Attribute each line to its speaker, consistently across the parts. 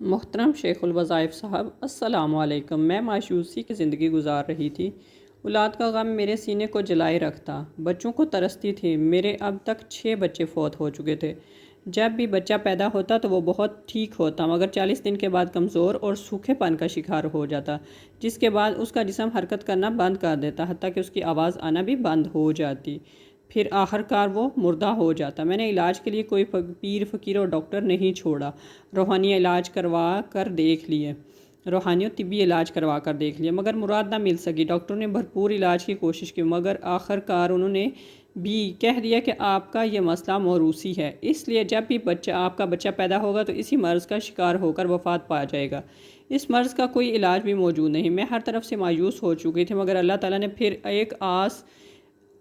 Speaker 1: محترم شیخ الوظائف صاحب، السلام علیکم۔ میں مایوسی کی زندگی گزار رہی تھی۔ اولاد کا غم میرے سینے کو جلائے رکھتا، بچوں کو ترستی تھی۔ میرے اب تک 6 بچے فوت ہو چکے تھے۔ جب بھی بچہ پیدا ہوتا تو وہ بہت ٹھیک ہوتا، مگر 40 دن کے بعد کمزور اور سوکھے پن کا شکار ہو جاتا، جس کے بعد اس کا جسم حرکت کرنا بند کر دیتا، حتیٰ کہ اس کی آواز آنا بھی بند ہو جاتی۔ پھر آخرکار وہ مردہ ہو جاتا۔ میں نے علاج کے لیے کوئی پیر فقیر اور ڈاکٹر نہیں چھوڑا، روحانی علاج کروا کر دیکھ لیے، روحانی اور طبی علاج کروا کر دیکھ لیے، مگر مراد نہ مل سکی۔ ڈاکٹروں نے بھرپور علاج کی کوشش کی، مگر آخرکار انہوں نے بھی کہہ دیا کہ آپ کا یہ مسئلہ موروثی ہے، اس لیے جب بھی آپ کا بچہ پیدا ہوگا تو اسی مرض کا شکار ہو کر وفات پا جائے گا۔ اس مرض کا کوئی علاج بھی موجود نہیں۔ میں ہر طرف سے مایوس ہو چکی تھی، مگر اللہ تعالیٰ نے پھر ایک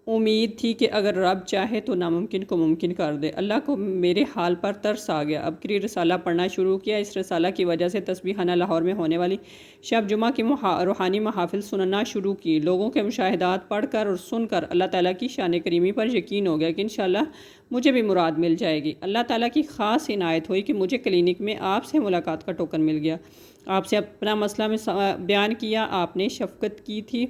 Speaker 1: امید تھی کہ اگر رب چاہے تو ناممکن کو ممکن کر دے۔ اللہ کو میرے حال پر ترس آ گیا۔ اب کی رسالہ پڑھنا شروع کیا۔ اس رسالہ کی وجہ سے تسبیحانہ لاہور میں ہونے والی شب جمعہ کی روحانی محافل سننا شروع کی۔ لوگوں کے مشاہدات پڑھ کر اور سن کر اللہ تعالیٰ کی شان کریمی پر یقین ہو گیا کہ انشاءاللہ مجھے بھی مراد مل جائے گی۔ اللہ تعالیٰ کی خاص عنایت ہوئی کہ مجھے کلینک میں آپ سے ملاقات کا ٹوکن مل گیا۔ آپ سے اپنا مسئلہ میں بیان کیا۔ آپ نے شفقت کی تھی،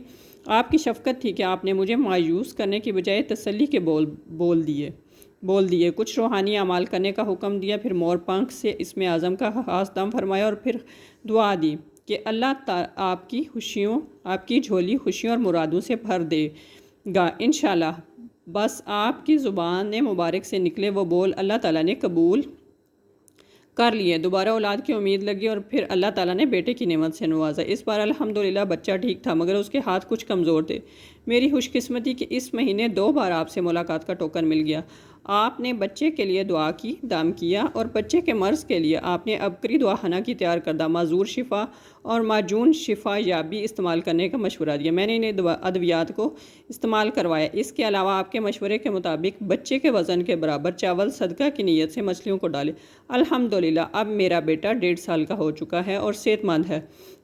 Speaker 1: آپ کی شفقت تھی کہ آپ نے مجھے مایوس کرنے کی بجائے تسلی کے بول دیے، کچھ روحانی اعمال کرنے کا حکم دیا، پھر مور پنکھ سے اسم اعظم کا خاص دم فرمایا اور پھر دعا دی کہ اللہ آپ کی جھولی خوشیوں اور مرادوں سے بھر دے گا انشاءاللہ۔ بس آپ کی زبان مبارک سے نکلے وہ بول اللہ تعالیٰ نے قبول کر لیے۔ دوبارہ اولاد کی امید لگی اور پھر اللہ تعالیٰ نے بیٹے کی نعمت سے نوازا۔ اس بار الحمدللہ بچہ ٹھیک تھا، مگر اس کے ہاتھ کچھ کمزور تھے۔ میری خوش قسمتی کہ اس مہینے 2 بار آپ سے ملاقات کا ٹوکن مل گیا۔ آپ نے بچے کے لیے دعا کی، دام کیا، اور بچے کے مرض کے لیے آپ نے ابکری دواخانہ کی تیار کردہ معذور شفا اور معجون شفا یابی استعمال کرنے کا مشورہ دیا۔ میں نے انہیں ادویات کو استعمال کروایا۔ اس کے علاوہ آپ کے مشورے کے مطابق بچے کے وزن کے برابر چاول صدقہ کی نیت سے مچھلیوں کو ڈالے۔ الحمدللہ اب میرا بیٹا 1.5 سال کا ہو چکا ہے اور صحت مند ہے۔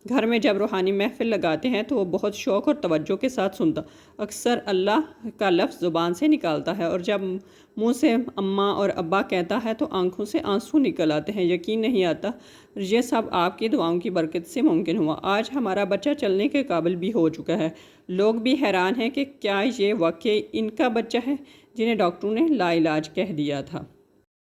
Speaker 1: گھر میں جب روحانی محفل لگاتے ہیں تو وہ بہت شوق اور توجہ کے ساتھ سنتا، اکثر اللہ کا لفظ زبان سے نکالتا ہے، اور جب منہ سے اماں اور ابا کہتا ہے تو آنکھوں سے آنسو نکل آتے ہیں۔ یقین نہیں آتا یہ سب آپ کی دعاؤں کی برکت سے ممکن ہوا۔ آج ہمارا بچہ چلنے کے قابل بھی ہو چکا ہے۔ لوگ بھی حیران ہیں کہ کیا یہ واقعی ان کا بچہ ہے جنہیں ڈاکٹروں نے لا علاج کہہ دیا تھا۔